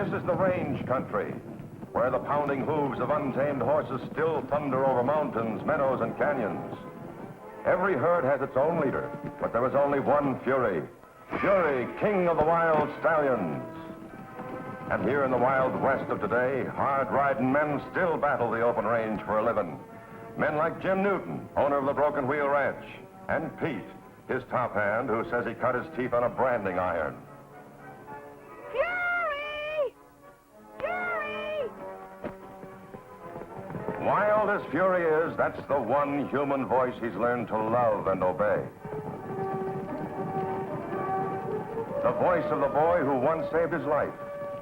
This is the range country, where the pounding hooves of untamed horses still thunder over mountains, meadows, and canyons. Every herd has its own leader, but there is only one Fury. Fury, king of the wild stallions. And here in the wild west of today, hard-riding men still battle the open range for a living. Men like Jim Newton, owner of the Broken Wheel Ranch, and Pete, his top hand, who says he cut his teeth on a branding iron. Fury! Fury! Wild as Fury is, that's the one human voice he's learned to love and obey. The voice of the boy who once saved his life,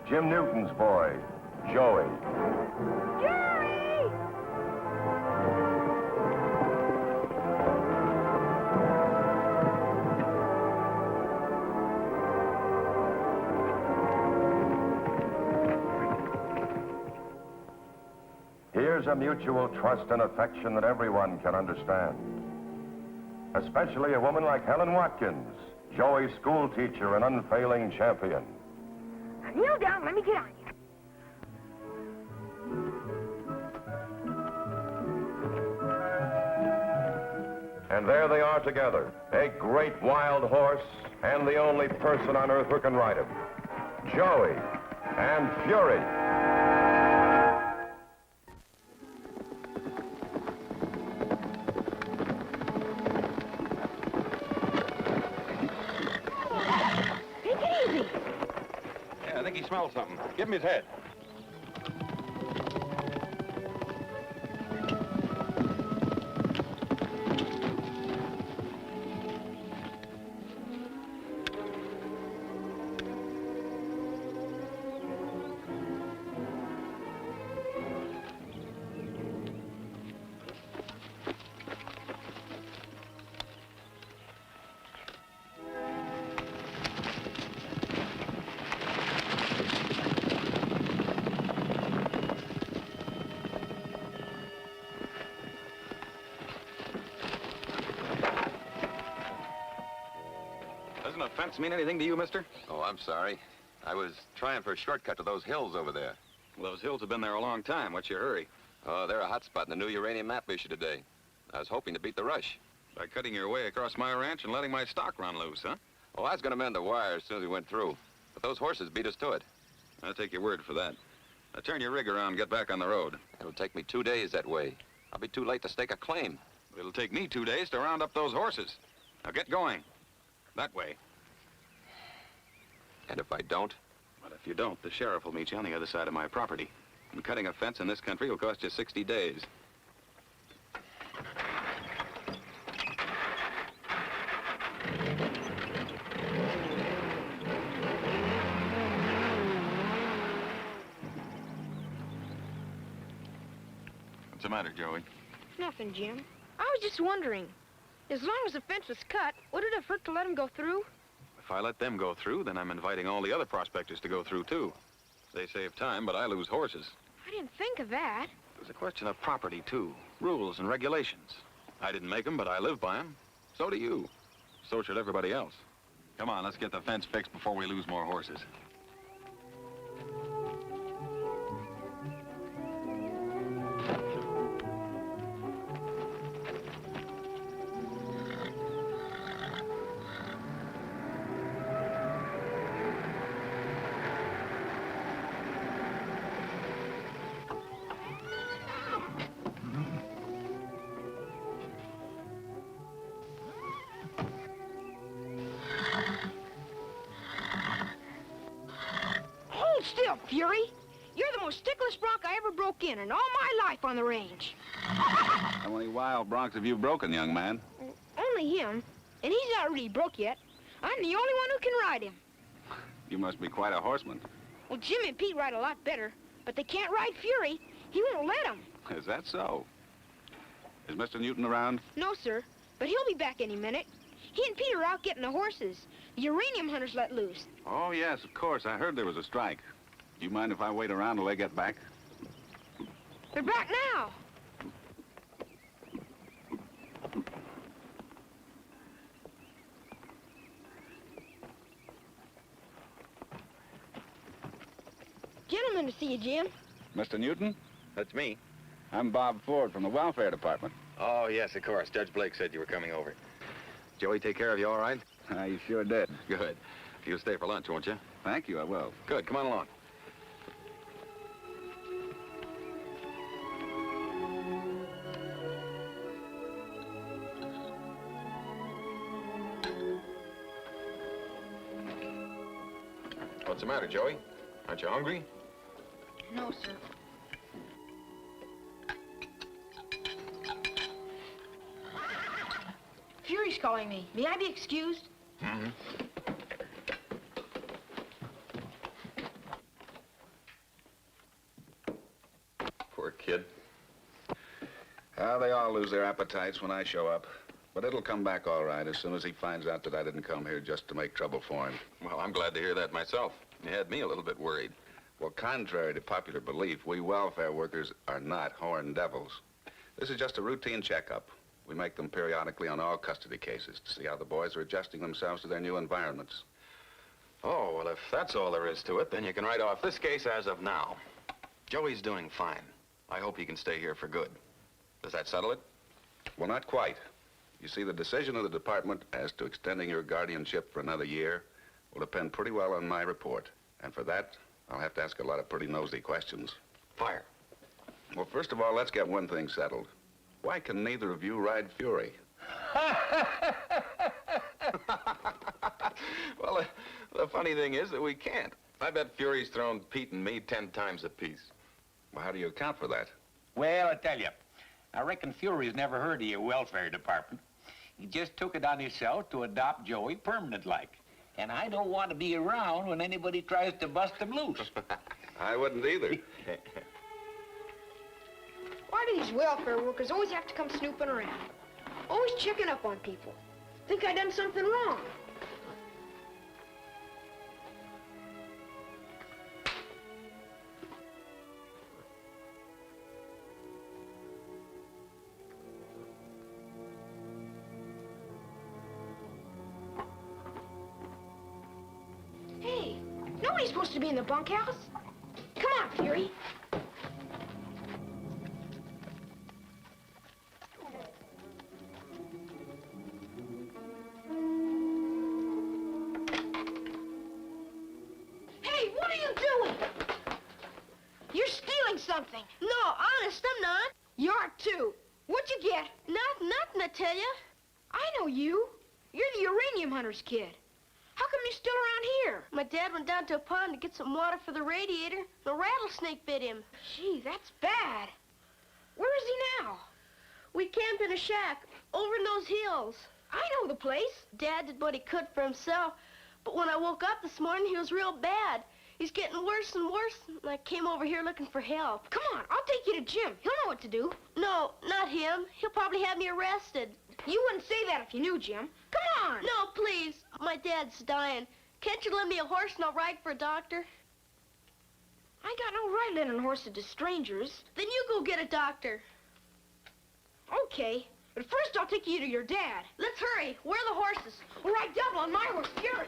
Jim Newton's boy, Joey. Fury! Here's a mutual trust and affection that everyone can understand. Especially a woman like Helen Watkins, Joey's school teacher and unfailing champion. Now kneel down and let me get on you. And there they are together, a great wild horse and the only person on earth who can ride him. Joey and Fury. Take it easy. Yeah, I think he smells something. Give him his head. Doesn't a fence mean anything to you, mister? Oh, I'm sorry. I was trying for a shortcut to those hills over there. Well, those hills have been there a long time. What's your hurry? Oh, they're a hot spot in the new uranium map issue today. I was hoping to beat the rush. By cutting your way across my ranch and letting my stock run loose, huh? Oh, I was going to mend the wire as soon as we went through. But those horses beat us to it. I'll take your word for that. Now turn your rig around and get back on the road. It'll take me 2 days that way. I'll be too late to stake a claim. It'll take me 2 days to round up those horses. Now get going. That way. And if I don't? Well, if you don't, the sheriff will meet you on the other side of my property. And cutting a fence in this country will cost you 60 days. What's the matter, Joey? Nothing, Jim. I was just wondering. As long as the fence was cut, would it have hurt to let him go through? If I let them go through, then I'm inviting all the other prospectors to go through, too. They save time, but I lose horses. I didn't think of that. It's a question of property, too. Rules and regulations. I didn't make them, but I live by them. So do you. So should everybody else. Come on, let's get the fence fixed before we lose more horses. Hold still, Fury. You're the most stickless bronc I ever broke in all my life on the range. How many wild broncs have you broken, young man? Only him, and he's not really broke yet. I'm the only one who can ride him. You must be quite a horseman. Well, Jim and Pete ride a lot better, but they can't ride Fury. He won't let them. Is that so? Is Mr. Newton around? No, sir, but he'll be back any minute. He and Pete are out getting the horses. The uranium hunters let loose. Oh, yes, of course. I heard there was a strike. Do you mind if I wait around till they get back? They're back now. gentleman to see you, Jim. Mr. Newton? That's me. I'm Bob Ford from the Welfare Department. Oh, yes, of course. Judge Blake said you were coming over. Joey take care of you all right? You sure did. Good. You'll stay for lunch, won't you? Thank you, I will. Good. Come on along. What's the matter, Joey? Aren't you hungry? No, sir. Fury's calling me. May I be excused? Mm-hmm. Poor kid. They all lose their appetites when I show up. But it'll come back all right as soon as he finds out that I didn't come here just to make trouble for him. Well, I'm glad to hear that myself. You had me a little bit worried. Well, contrary to popular belief, we welfare workers are not horned devils. This is just a routine checkup. We make them periodically on all custody cases to see how the boys are adjusting themselves to their new environments. Oh, well, if that's all there is to it, then you can write off this case as of now. Joey's doing fine. I hope he can stay here for good. Does that settle it? Well, not quite. You see, the decision of the department as to extending your guardianship for another year will depend pretty well on my report. And for that, I'll have to ask a lot of pretty nosy questions. Fire. Well, first of all, let's get one thing settled. Why can neither of you ride Fury? Well, the funny thing is that we can't. I bet Fury's thrown Pete and me 10 times apiece. Well, how do you account for that? Well, I tell you, I reckon Fury's never heard of your welfare department. He just took it on himself to adopt Joey permanent-like. And I don't want to be around when anybody tries to bust him loose. I wouldn't either. Why do these welfare workers always have to come snooping around? Always checking up on people. Think I done something wrong. Hey, nobody's supposed to be in the bunkhouse. Come on, Fury. Something. No, honest, I'm not. You are too. What'd you get? Nothing, I tell you. I know you. You're the uranium hunter's kid. How come you're still around here? My dad went down to a pond to get some water for the radiator. The rattlesnake bit him. Gee, that's bad. Where is he now? We camped in a shack over in those hills. I know the place. Dad did what he could for himself, but when I woke up this morning, he was real bad. He's getting worse and worse, and I came over here looking for help. Come on, I'll take you to Jim. He'll know what to do. No, not him. He'll probably have me arrested. You wouldn't say that if you knew Jim. Come on. No, please. My dad's dying. Can't you lend me a horse and I'll ride for a doctor? I ain't got no right lending horses to strangers. Then you go get a doctor. Okay, but first I'll take you to your dad. Let's hurry. Where are the horses? We'll ride double on my horse, Fury.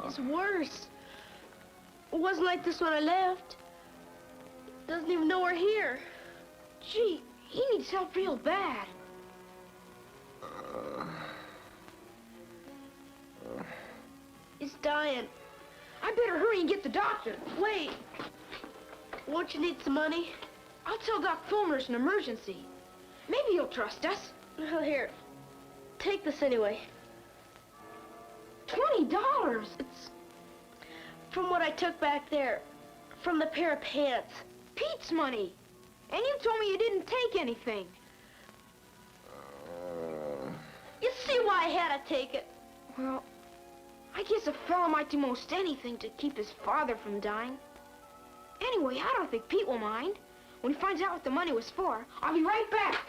It's worse. It wasn't like this when I left. Doesn't even know we're here. Gee, he needs help real bad. He's dying. I better hurry and get the doctor. Wait. Won't you need some money? I'll tell Doc Fulmer it's an emergency. Maybe he'll trust us. Well, here. Take this anyway. $20? It's from what I took back there. From the pair of pants. Pete's money. And you told me you didn't take anything. You see why I had gotta take it. Well, I guess a fella might do most anything to keep his father from dying. Anyway, I don't think Pete will mind. When he finds out what the money was for, I'll be right back.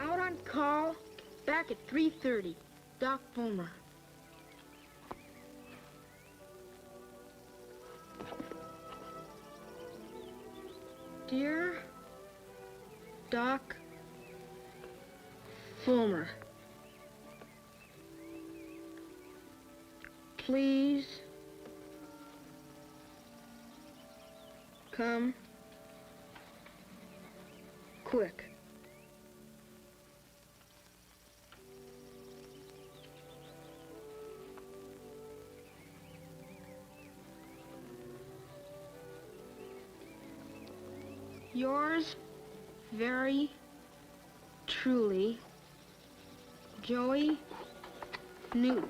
Out on call, back at 3:30. Doc Fulmer. Dear Doc Fulmer, please come quick. Yours very truly, Joey Newton.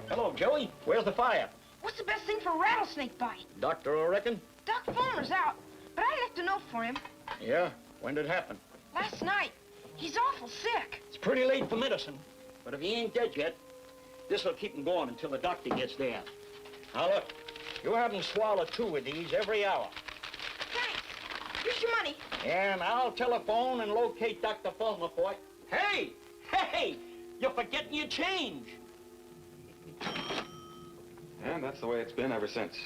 Hello, Joey. Where's the fire? What's the best thing for a rattlesnake bite? Doctor, I reckon? Doc Fulmer's out, but I left a note for him. Yeah? When did it happen? Last night. He's awful sick. It's pretty late for medicine. But if he ain't dead yet, this'll keep him going until the doctor gets there. Now, look. You have him swallow 2 of these every hour. Thanks. Here's your money. And I'll telephone and locate Dr. Fulmer for it. Hey! Hey! You're forgetting your change. And that's the way it's been ever since.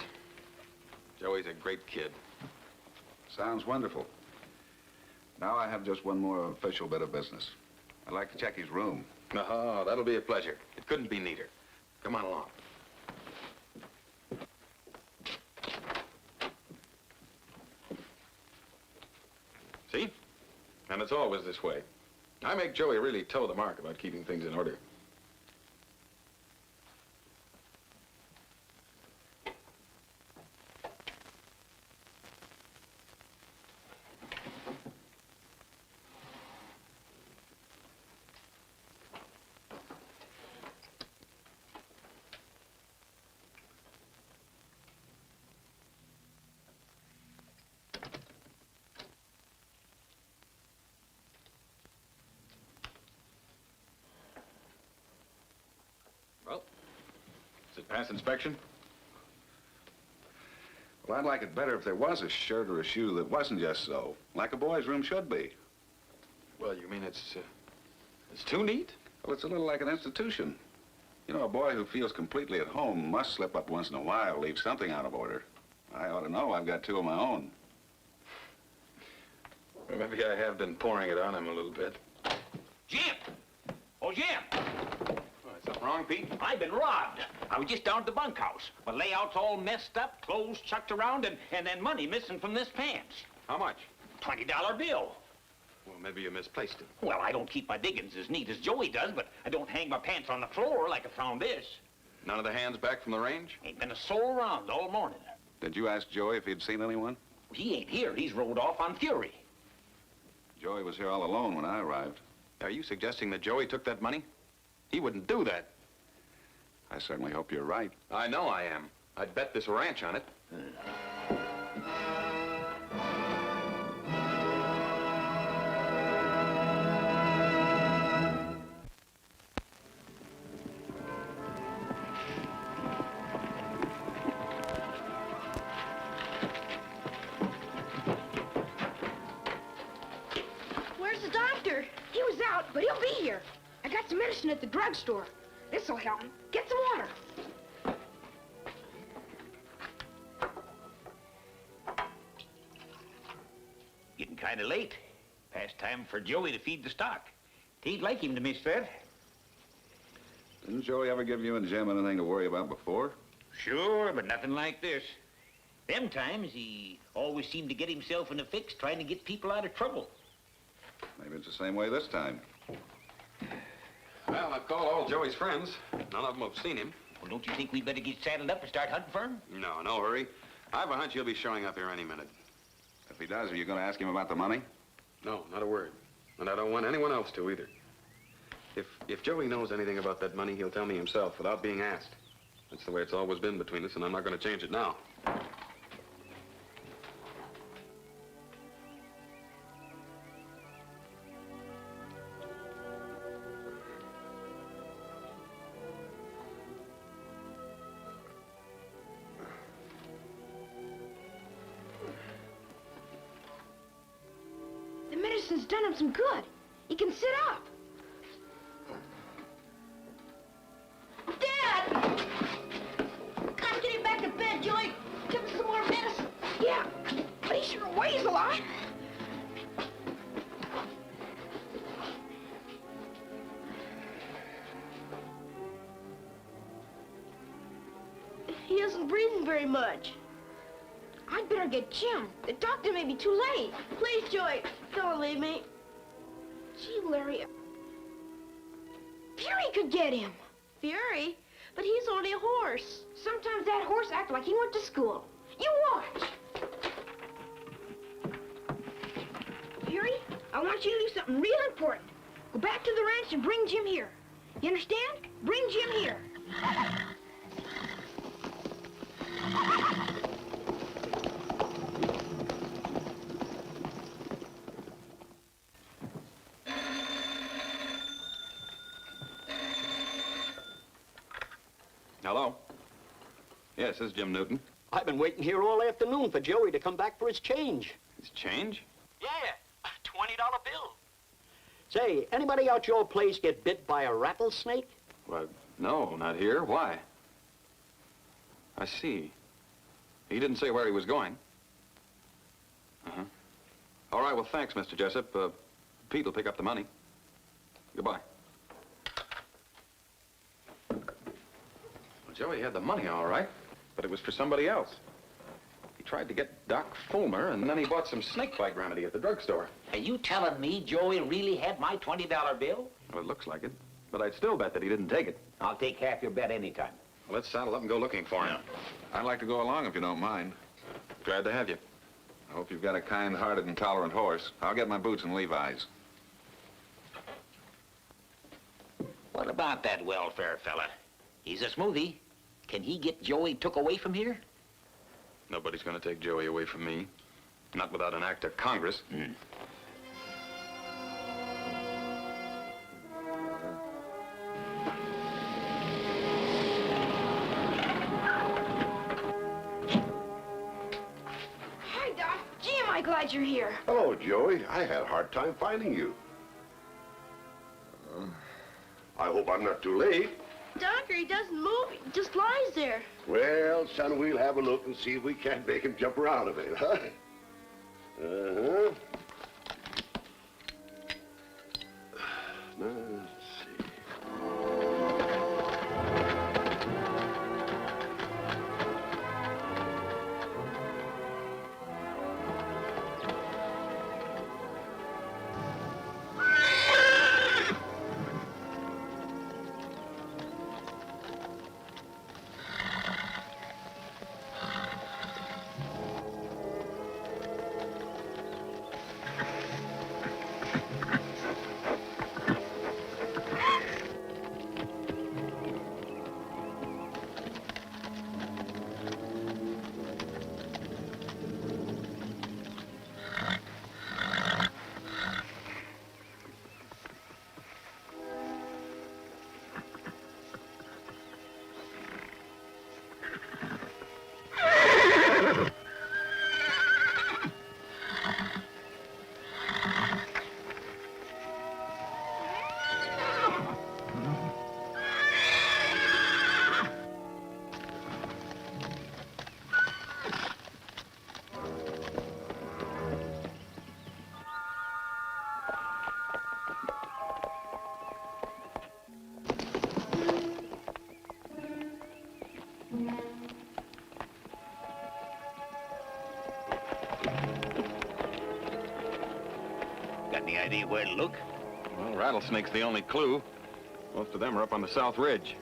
Joey's a great kid. Sounds wonderful. Now I have just one more official bit of business. I'd like to check his room. Oh, that'll be a pleasure. It couldn't be neater. Come on along. See? And it's always this way. I make Joey really toe the mark about keeping things in order. Well, does it pass inspection? Well, I'd like it better if there was a shirt or a shoe that wasn't just so, like a boy's room should be. Well, you mean it's too neat? Well, it's a little like an institution. You know, a boy who feels completely at home must slip up once in a while, leave something out of order. I ought to know. I've got 2 of my own. Well, maybe I have been pouring it on him a little bit. Jim! Oh, Jim! Oh, is something wrong, Pete? I've been robbed. I was just down at the bunkhouse. My layout's all messed up, clothes chucked around, and then money missing from this pants. How much? $20 bill. Well, maybe you misplaced it. Well, I don't keep my diggings as neat as Joey does, but I don't hang my pants on the floor like I found this. None of the hands back from the range? Ain't been a soul around all morning. Did you ask Joey if he'd seen anyone? He ain't here. He's rode off on Fury. Joey was here all alone when I arrived. Are you suggesting that Joey took that money? He wouldn't do that. I certainly hope you're right. I know I am. I'd bet this ranch on it. Where's the doctor? He was out, but he'll be here. I got some medicine at the drugstore. This'll help him. Get some water. kind of late. Past time for Joey to feed the stock. Tain't like him to miss that. Didn't Joey ever give you and Jim anything to worry about before? Sure, but nothing like this. Them times, he always seemed to get himself in a fix trying to get people out of trouble. Maybe it's the same way this time. Well, I've called all Joey's friends. None of them have seen him. Well, don't you think we better get saddled up and start hunting for him? No, no hurry. I have a hunch he'll be showing up here any minute. If he does, are you going to ask him about the money? No, not a word. And I don't want anyone else to either. If Joey knows anything about that money, he'll tell me himself without being asked. That's the way it's always been between us, and I'm not going to change it now. The medicine's done him some good. He can sit up. Dad! Come get him back to bed, Joey. Give him some more medicine. Yeah, but he sure weighs a lot. He isn't breathing very much. I'd better get Jim. The doctor may be too late. Please, Joey, don't leave me. Gee, Larry, Fury could get him. Fury? But he's only a horse. Sometimes that horse acts like he went to school. You watch. Fury, I want you to do something real important. Go back to the ranch and bring Jim here. You understand? Bring Jim here. Hello? Yes, this is Jim Newton. I've been waiting here all afternoon for Joey to come back for his change. His change? Yeah, a $20 bill. Say, anybody out your place get bit by a rattlesnake? Well, no, not here. Why? I see. He didn't say where he was going. Uh-huh. All right, well, thanks, Mr. Jessup. Pete will pick up the money. Goodbye. Well, Joey had the money, all right, but it was for somebody else. He tried to get Doc Fulmer, and then he bought some snakebite remedy at the drugstore. Are you telling me Joey really had my $20 bill? Well, it looks like it, but I'd still bet that he didn't take it. I'll take half your bet anytime. Well, let's saddle up and go looking for him. I'd like to go along if you don't mind. Glad to have you. I hope you've got a kind-hearted and tolerant horse. I'll get my boots and Levi's. What about that welfare fella? He's a smoothie. Can he get Joey took away from here? Nobody's going to take Joey away from me. Not without an act of Congress. Hi, Doc. Gee, am I glad you're here. Hello, Joey. I had a hard time finding you. I hope I'm not too late. Doctor, he doesn't move. He just lies there. Well, son, we'll have a look and see if we can't make him jump around a bit, huh? Uh-huh. Now, let's see. idea where to look. Well, rattlesnake's the only clue. Most of them are up on the South Ridge.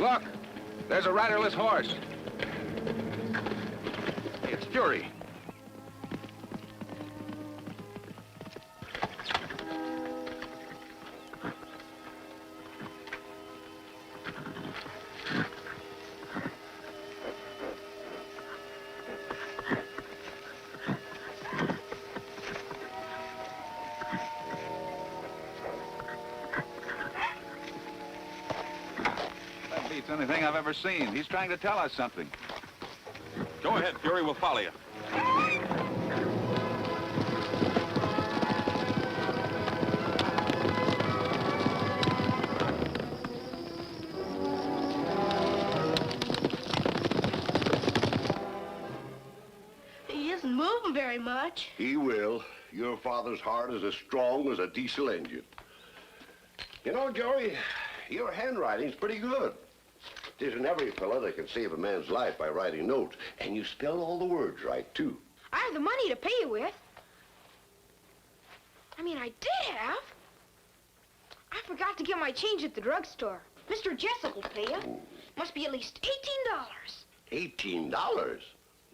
Look, there's a riderless horse. Hey, it's Fury. It's the only thing I've ever seen. He's trying to tell us something. Go ahead, Fury. We'll follow you. He isn't moving very much. He will. Your father's heart is as strong as a diesel engine. You know, Joey, your handwriting's pretty good. It isn't every fella that can save a man's life by writing notes. And you spell all the words right, too. I have the money to pay you with. I mean, I did have. I forgot to get my change at the drugstore. Mr. Jessup will pay you. Must be at least $18. $18?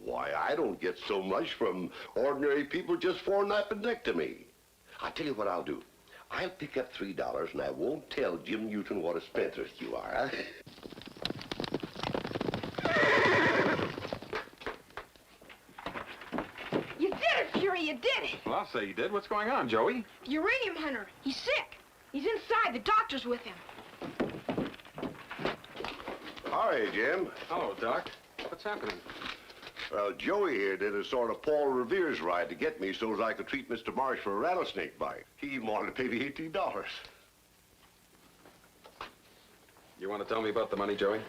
Why, I don't get so much from ordinary people just for an appendectomy. I'll tell you what I'll do. I'll pick up $3 and I won't tell Jim Newton what a spendthrift you are, huh? You did it, Fury, you did it. Well, I'll say you did. What's going on, Joey? The uranium hunter. He's sick. He's inside. The doctor's with him. Hi, Jim. Hello, Doc. What's happening? Well, Joey here did a sort of Paul Revere's ride to get me so as I could treat Mr. Marsh for a rattlesnake bite. He even wanted to pay me $18. You want to tell me about the money, Joey?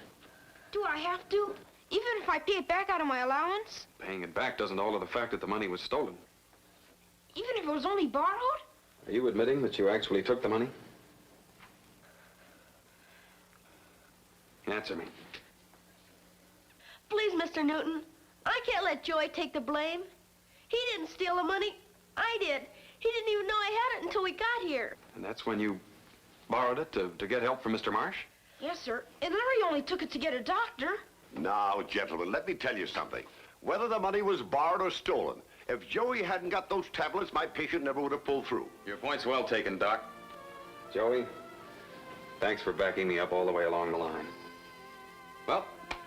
Do I have to? Even if I pay it back out of my allowance? Paying it back doesn't alter the fact that the money was stolen. Even if it was only borrowed? Are you admitting that you actually took the money? Answer me. Please, Mr. Newton, I can't let Joey take the blame. He didn't steal the money. I did. He didn't even know I had it until we got here. And that's when you borrowed it to get help from Mr. Marsh? Yes, sir. And Larry only took it to get a doctor. Now, gentlemen, let me tell you something. Whether the money was borrowed or stolen, if Joey hadn't got those tablets, my patient never would have pulled through. Your point's well taken, Doc. Joey, thanks for backing me up all the way along the line. Well,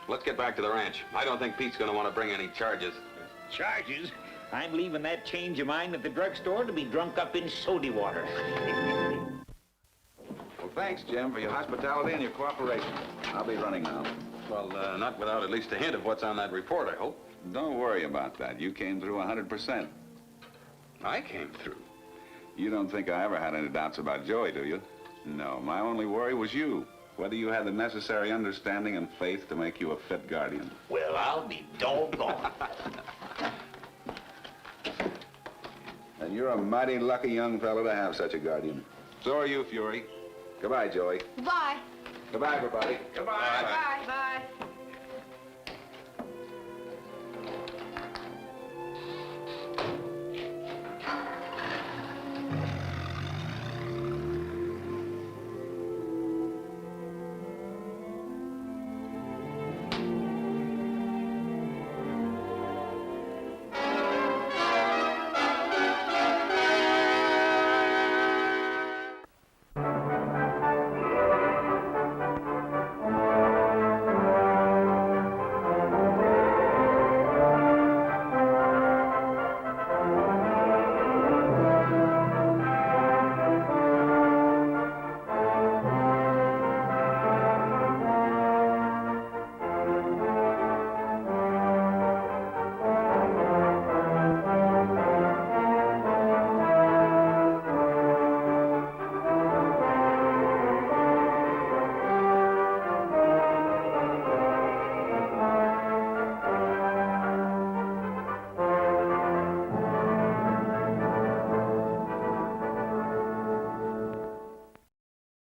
let's get back to the ranch. I don't think Pete's going to want to bring any charges. Charges? I'm leaving that change of mine at the drugstore to be drunk up in soda water. Well, thanks, Jim, for your hospitality and your cooperation. I'll be running now. Well, not without at least a hint of what's on that report, I hope. Don't worry about that. You came through 100%. I came through. You don't think I ever had any doubts about Joey, do you? No, my only worry was you. Whether you had the necessary understanding and faith to make you a fit guardian. Well, I'll be doggone. And you're a mighty lucky young fellow to have such a guardian. So are you, Fury. Goodbye, Joey. Bye. Goodbye, everybody. Goodbye. Bye. Bye.